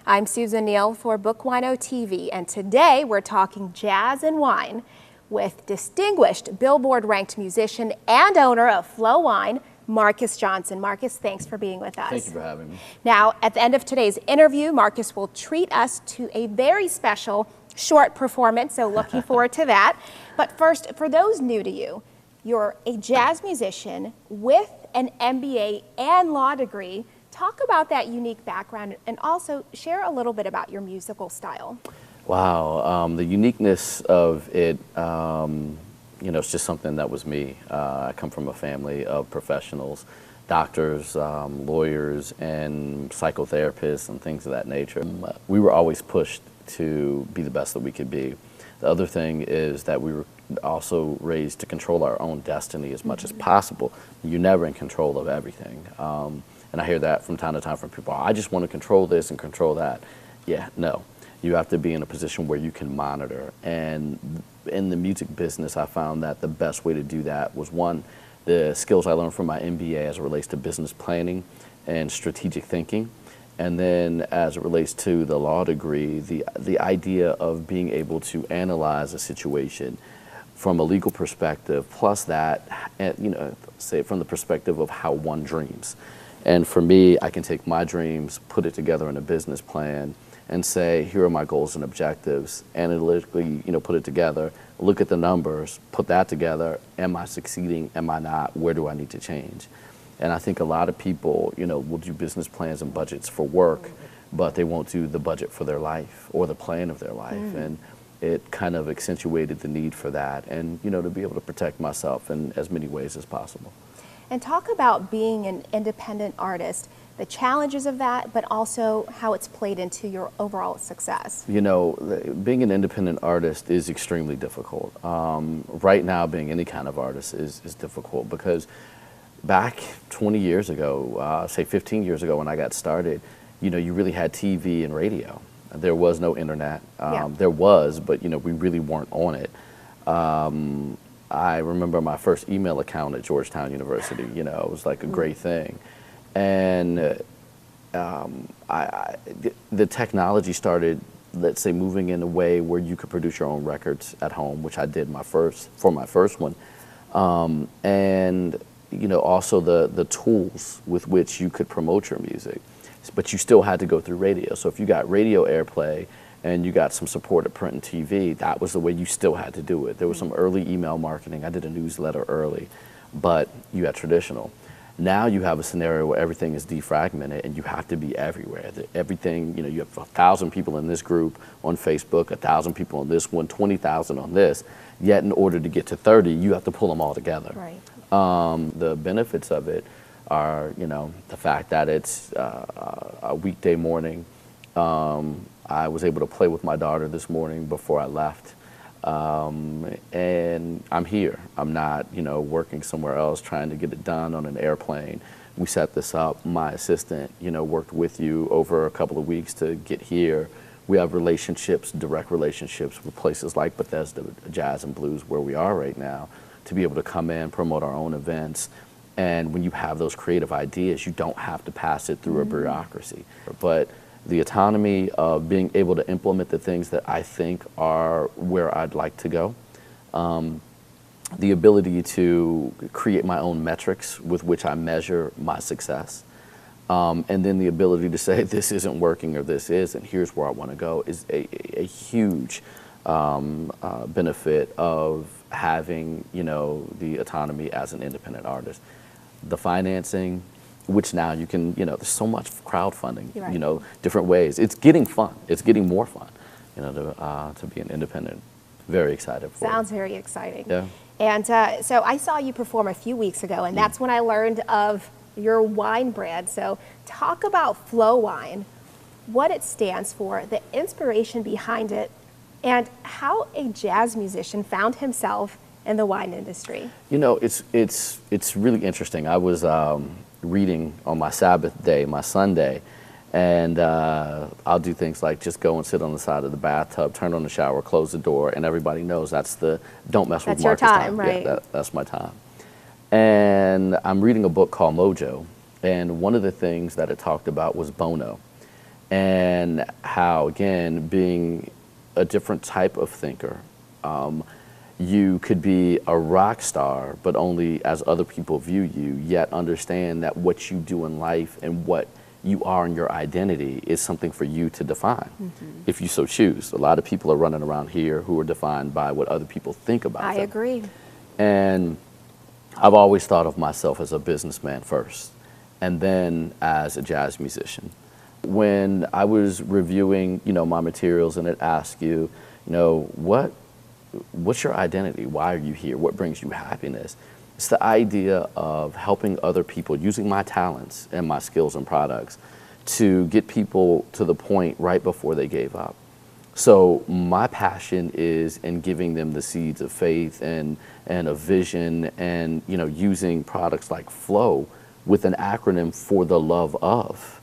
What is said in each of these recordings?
I'm Susan Neal for BookWino TV, and today we're talking jazz and wine with distinguished Billboard-ranked musician and owner of Flo Wine, Marcus Johnson. Marcus, thanks for being with us. Thank you for having me. Now, at the end of today's interview, Marcus will treat us to a very special short performance, so looking forward to that. But first, for those new to you, you're a jazz musician with an MBA and law degree. Talk about that unique background and also share a little bit about your musical style. Wow, the uniqueness of it, it's just something that was me. I come from a family of professionals, doctors, lawyers, and psychotherapists and things of that nature. We were always pushed to be the best that we could be. The other thing is that we were also raised to control our own destiny as much as possible. You're never in control of everything. And I hear that from time to time from people. I just want to control this and control that. Yeah, no. You have to be in a position where you can monitor. And in the music business, I found that the best way to do that was, one, the skills I learned from my MBA as it relates to business planning and strategic thinking. And then as it relates to the law degree, the idea of being able to analyze a situation from a legal perspective, plus that, say from the perspective of how one dreams. And for me, I can take my dreams, put it together in a business plan, and say, here are my goals and objectives, analytically, put it together, look at the numbers, put that together. Am I succeeding? Am I not? Where do I need to change? And I think a lot of people, will do business plans and budgets for work, but they won't do the budget for their life or the plan of their life. And it kind of accentuated the need for that and, to be able to protect myself in as many ways as possible. And talk about being an independent artist, the challenges of that, but also how it's played into your overall success. Being an independent artist is extremely difficult. Right now, being any kind of artist is difficult because back 20 years ago, say 15 years ago when I got started, you really had TV and radio. There was no internet. There was, but we really weren't on it. I remember my first email account at Georgetown University. It was like a great thing. And the technology started, let's say, moving in a way where you could produce your own records at home, which I did for my first one. And also the tools with which you could promote your music. But you still had to go through radio. So if you got radio airplay and you got some support at print and TV, that was the way you still had to do it. There was some early email marketing. I did a newsletter early, but you had traditional. Now you have a scenario where everything is defragmented and you have to be everywhere. Everything, you have 1,000 people in this group on Facebook, 1,000 people on this one, 20,000 on this. Yet in order to get to 30, you have to pull them all together. Right. The benefits of it are, the fact that it's a weekday morning. I was able to play with my daughter this morning before I left. And I'm here. I'm not, working somewhere else trying to get it done on an airplane. We set this up. My assistant, worked with you over a couple of weeks to get here. We have relationships, direct relationships with places like Bethesda Jazz and Blues, where we are right now, to be able to come in, promote our own events. And when you have those creative ideas, you don't have to pass it through a bureaucracy. But the autonomy of being able to implement the things that I think are where I'd like to go, the ability to create my own metrics with which I measure my success, and then the ability to say this isn't working or this is, and here's where I want to go, is a huge benefit of having the autonomy as an independent artist. The financing, which now you can, there's so much crowdfunding, different ways. It's getting fun. It's getting more fun, to be an independent. Very excited for it. Sounds very exciting. Yeah. And so I saw you perform a few weeks ago, and that's when I learned of your wine brand. So talk about Flo Wine, what it stands for, the inspiration behind it, and how a jazz musician found himself in the wine industry. It's really interesting. I was reading on my Sabbath day, my Sunday, and I'll do things like just go and sit on the side of the bathtub, turn on the shower, close the door, and everybody knows that's the don't mess with Marcus time. Right? Yeah, that's my time. And I'm reading a book called Mojo, and one of the things that it talked about was Bono. and how, again, being a different type of thinker, you could be a rock star, but only as other people view you, yet understand that what you do in life and what you are in your identity is something for you to define, if you so choose. A lot of people are running around here who are defined by what other people think about them. I agree. And I've always thought of myself as a businessman first, and then as a jazz musician. When I was reviewing, my materials, and it asked you, what's your identity? Why are you here? What brings you happiness? It's the idea of helping other people, using my talents and my skills and products to get people to the point right before they gave up. So my passion is in giving them the seeds of faith and a vision, and using products like Flo with an acronym for the love of.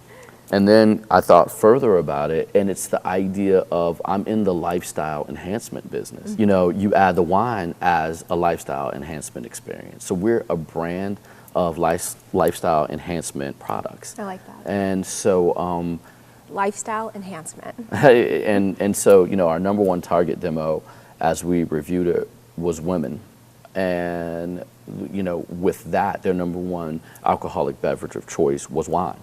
And then I thought further about it, and it's the idea of I'm in the lifestyle enhancement business. You add the wine as a lifestyle enhancement experience. So we're a brand of lifestyle enhancement products. I like that. And so Lifestyle enhancement. and so our number one target demo, as we reviewed it, was women. And with that, their number one alcoholic beverage of choice was wine.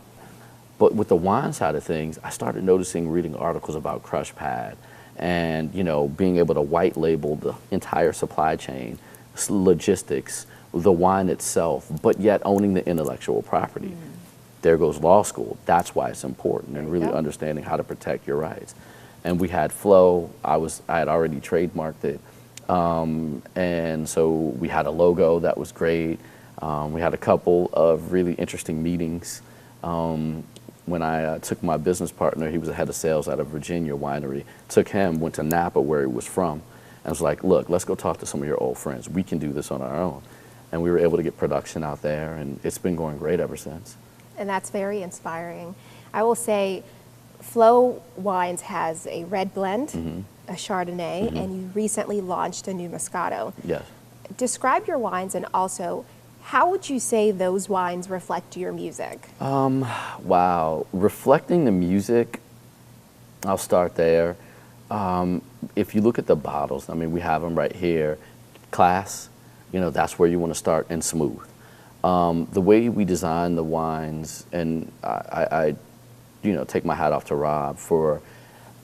But with the wine side of things, I started reading articles about Crush Pad and, being able to white label the entire supply chain, logistics, the wine itself, but yet owning the intellectual property. There goes law school. That's why it's important, and really understanding how to protect your rights. And we had Flo. I had already trademarked it. And so we had a logo that was great. We had a couple of really interesting meetings. When I took my business partner, he was the head of sales at a Virginia winery, went to Napa where he was from, and was like, look, let's go talk to some of your old friends. We can do this on our own. And we were able to get production out there, and it's been going great ever since. And that's very inspiring. I will say, Flo Wines has a red blend, a Chardonnay, and you recently launched a new Moscato. Yes. Describe your wines, and also, how would you say those wines reflect your music? Wow. Reflecting the music, I'll start there. If you look at the bottles, we have them right here. Class, that's where you want to start, and smooth. The way we design the wines, and I take my hat off to Rob for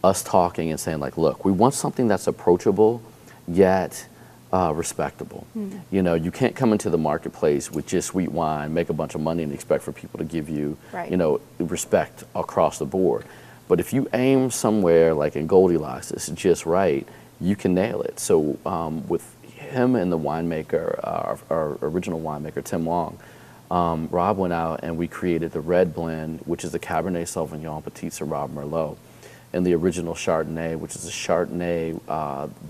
us talking and saying, look, we want something that's approachable, yet respectable. You can't come into the marketplace with just sweet wine, make a bunch of money, and expect for people to give you, respect across the board. But if you aim somewhere like in Goldilocks, it's just right, you can nail it. So with him and the winemaker, our original winemaker, Tim Long, Rob went out and we created the red blend, which is the Cabernet Sauvignon Petit Syrah Merlot, and the original Chardonnay, which is a Chardonnay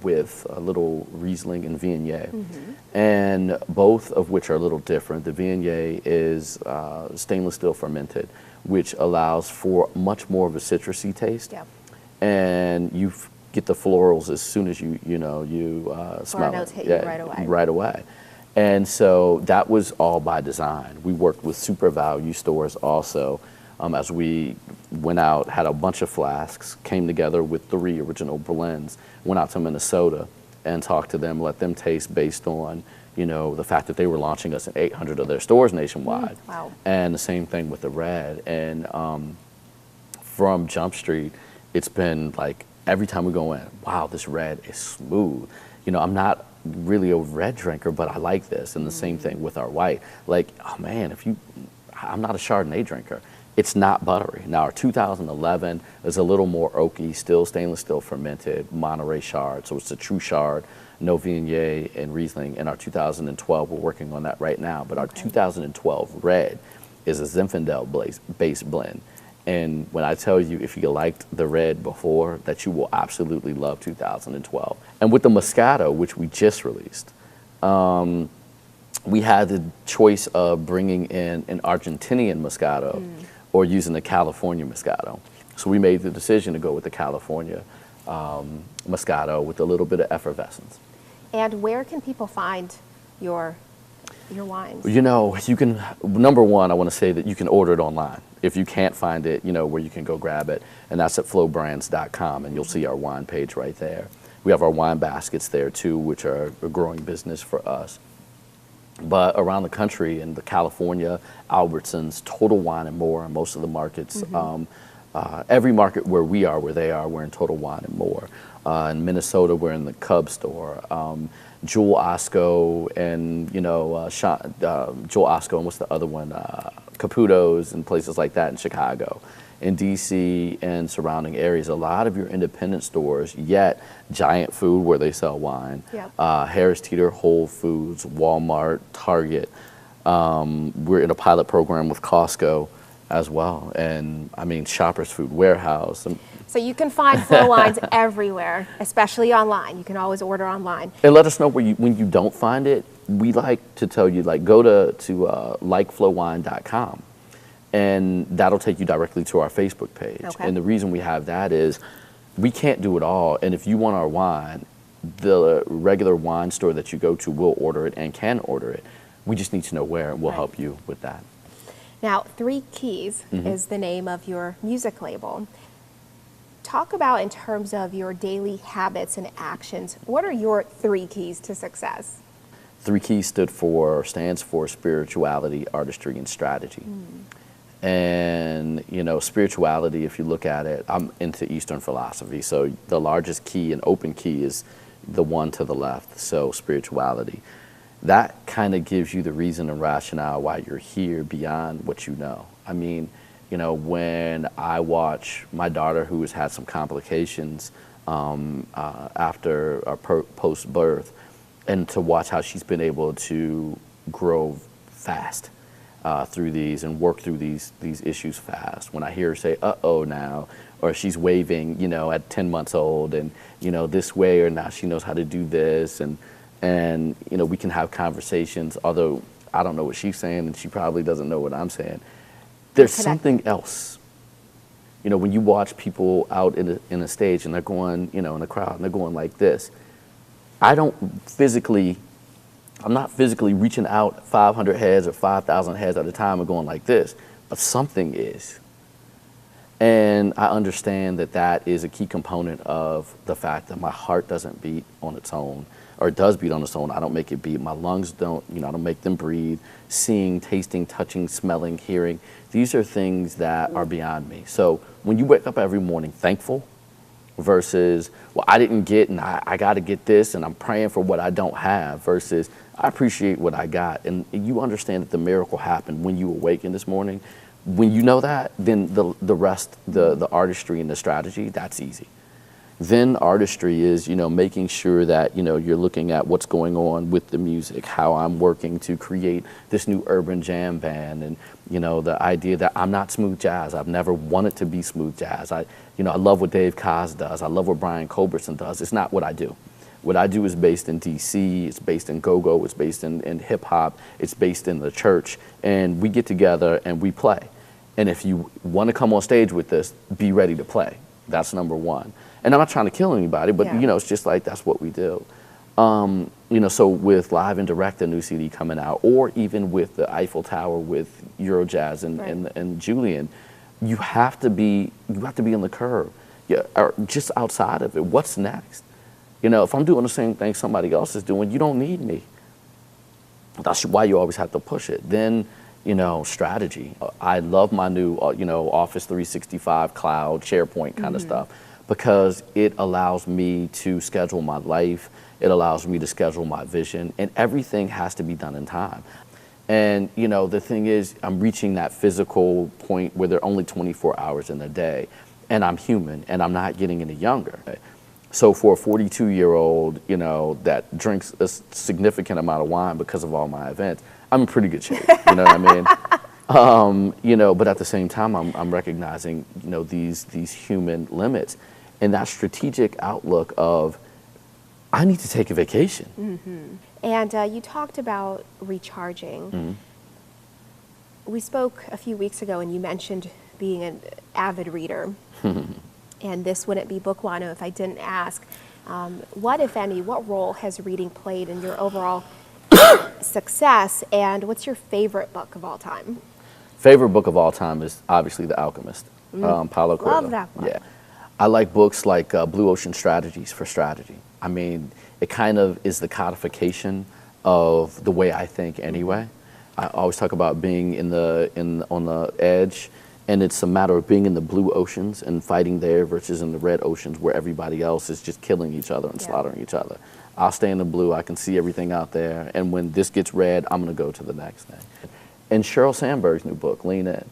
with a little Riesling and Viognier, and both of which are a little different. The Viognier is stainless steel fermented, which allows for much more of a citrusy taste, and you get the florals as soon as you smell notes it. hit you right away. Right away. And so that was all by design. We worked with super value stores also. As we went out, had a bunch of flasks, came together with 3 original blends, went out to Minnesota and talked to them, let them taste based on, the fact that they were launching us in 800 of their stores nationwide. Wow. And the same thing with the red. And from Jump Street, it's been like every time we go in, wow, this red is smooth. I'm not really a red drinker, but I like this. And the same thing with our white. Oh man, I'm not a Chardonnay drinker. It's not buttery. Now, our 2011 is a little more oaky, still stainless steel fermented, Monterey Chard. So it's a true Chard, no Viognier and Riesling. And our 2012, we're working on that right now. But our 2012 red is a Zinfandel-based blend. And when I tell you, if you liked the red before, that you will absolutely love 2012. And with the Moscato, which we just released, we had the choice of bringing in an Argentinian Moscato or using the California Moscato. So we made the decision to go with the California Moscato with a little bit of effervescence. And where can people find your your wines? You know, you can, number one, I want to say that you can order it online. If you can't find it, you know, where you can go grab it, and that's at flowbrands.com, and you'll see our wine page right there. We have our wine baskets there too, which are a growing business for us. But around the country, in the California, Albertsons, Total Wine and More, in most of the markets, every market where we are, where they are, we're in Total Wine and More. In Minnesota, we're in the Cub store. Jewel Osco and, you know, Jewel Osco and what's the other one? Caputo's and places like that in Chicago. In DC and surrounding areas, a lot of your independent stores, yet Giant Food where they sell wine, Yep. Harris Teeter, Whole Foods, Walmart, Target. We're in a pilot program with Costco as well. And I mean, Shoppers Food Warehouse. So you can find Flo Wines everywhere, especially online. You can always order online. And let us know where when you don't find it. We like to tell you, like, go to likeflowwine.com, and that'll take you directly to our Facebook page. Okay. And the reason we have that is we can't do it all. And if you want our wine, the regular wine store that you go to will order it and can order it. We just need to know where, and we'll help you with that. Now, 3 Keys is the name of your music label. Talk about, in terms of your daily habits and actions, what are your 3 keys to success? 3 Keys stands for spirituality, artistry, and strategy. And, you know, spirituality, if you look at it, I'm into Eastern philosophy. So the largest key and open key is the one to the left. So spirituality. That kind of gives you the reason and rationale why you're here beyond what you know. I mean, you know, when I watch my daughter, who has had some complications after post-birth, and to watch how she's been able to grow fast through these and work through these issues fast. When I hear her say, uh-oh now, or she's waving, you know, at 10 months old, and, you know, this way, or now she knows how to do this, and you know, we can have conversations, although I don't know what she's saying, and she probably doesn't know what I'm saying. There's something else. You know, when you watch people out in a stage and they're going, you know, in a crowd, and they're going like this, I'm not physically reaching out 500 heads or 5,000 heads at a time and going like this, but something is. And I understand that that is a key component of the fact that my heart doesn't beat on its own, or it does beat on its own. I don't make it beat. My lungs don't, you know, I don't make them breathe. Seeing, tasting, touching, smelling, hearing, these are things that are beyond me. So when you wake up every morning thankful versus, well, I didn't get, and I got to get this, and I'm praying for what I don't have, versus I appreciate what I got. And you understand that the miracle happened when you awaken this morning. When you know that, then the rest, the artistry and the strategy, that's easy. Then artistry is, you know, making sure that, you know, you're looking at what's going on with the music, how I'm working to create this new urban jam band, and, you know, the idea that I'm not smooth jazz. I've never wanted to be smooth jazz. I love what Dave Koz does. I love what Brian Culbertson does. It's not what I do. What I do is based in DC, it's based in go-go, it's based in hip-hop, it's based in the church, and we get together and we play. And if you want to come on stage with this, be ready to play. That's number one. And I'm not trying to kill anybody, but, you know, it's just like, that's what we do. You know, so with Live and Direct, the new CD coming out, or even with the Eiffel Tower with Eurojazz and Julian, you have to be on the curve. Yeah, or just outside of it, what's next? You know, if I'm doing the same thing somebody else is doing, you don't need me. That's why you always have to push it. Then, you know, strategy. I love my new, you know, Office 365 cloud, SharePoint kind of stuff, because it allows me to schedule my life. It allows me to schedule my vision, and everything has to be done in time. And, you know, the thing is, I'm reaching that physical point where there are only 24 hours in a day, and I'm human, and I'm not getting any younger. So for a 42-year-old, you know, that drinks a significant amount of wine because of all my events, I'm in pretty good shape, you know what I mean? You know, but at the same time, I'm recognizing, you know, these human limits, and that strategic outlook of, I need to take a vacation. And you talked about recharging. We spoke a few weeks ago, and you mentioned being an avid reader. And this wouldn't be BookWino if I didn't ask, what, if any, what role has reading played in your overall success. And what's your favorite book of all time? Favorite book of all time is obviously The Alchemist, Paulo Coelho. Love that book. Yeah, I like books like Blue Ocean Strategies for strategy. I mean, it kind of is the codification of the way I think anyway. I always talk about being on the edge, and it's a matter of being in the blue oceans and fighting there versus in the red oceans where everybody else is just killing each other and slaughtering each other. I'll stay in the blue. I can see everything out there, and when this gets red, I'm going to go to the next thing. And Sheryl Sandberg's new book, Lean In.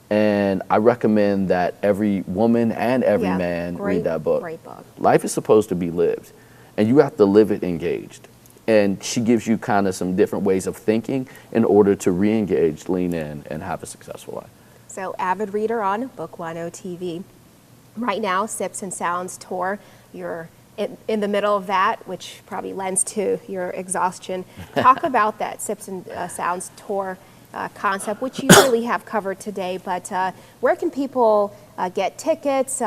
And I recommend that every woman and every man read that book. Great book. Life is supposed to be lived, and you have to live it engaged. And she gives you kind of some different ways of thinking in order to re-engage, lean in, and have a successful life. So, avid reader on BookWino TV. Right now, Sips and Sounds tour. You're in the middle of that, which probably lends to your exhaustion. Talk about that Sips and Sounds tour concept, which you really have covered today, but where can people get tickets,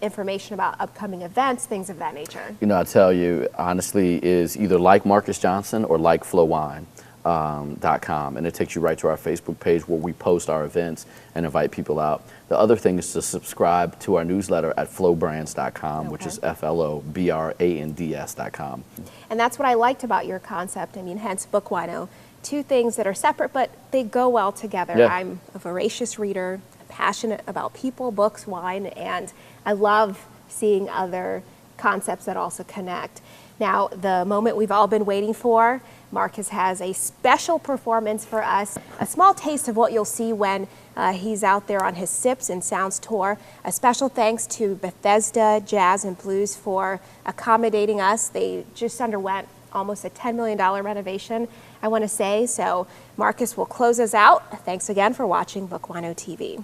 information about upcoming events, things of that nature? You know, I tell you, honestly, is either like Marcus Johnson or like Flo Wine. .com, and it takes you right to our Facebook page where we post our events and invite people out. The other thing is to subscribe to our newsletter at flowbrands.com, which is FLOBRANDS.com. And that's what I liked about your concept. I mean, hence BookWino. Two things that are separate, but they go well together. Yeah. I'm a voracious reader, passionate about people, books, wine, and I love seeing other concepts that also connect. Now, the moment we've all been waiting for, Marcus has a special performance for us, a small taste of what you'll see when he's out there on his Sips and Sounds tour. A special thanks to Bethesda Jazz and Blues for accommodating us. They just underwent almost a $10 million renovation, I want to say. So Marcus will close us out. Thanks again for watching BookWino TV.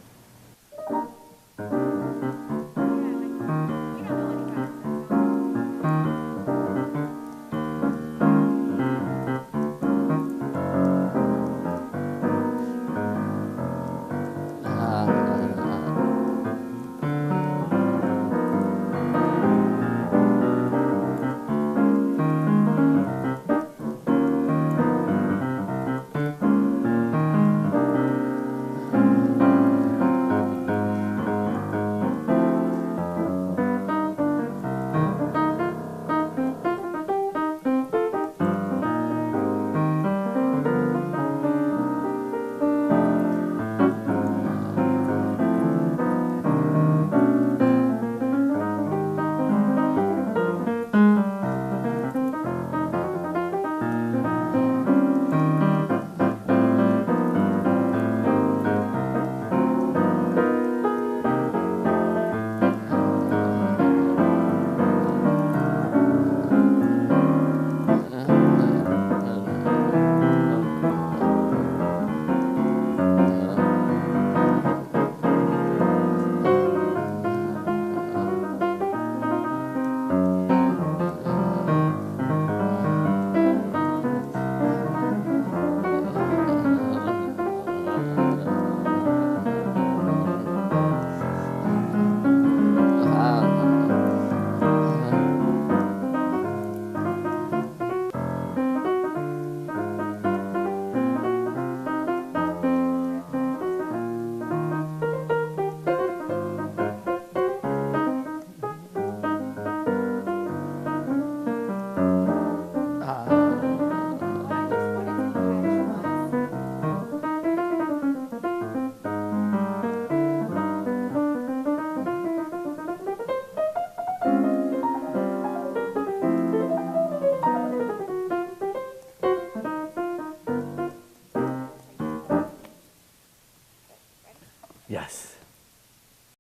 Yes.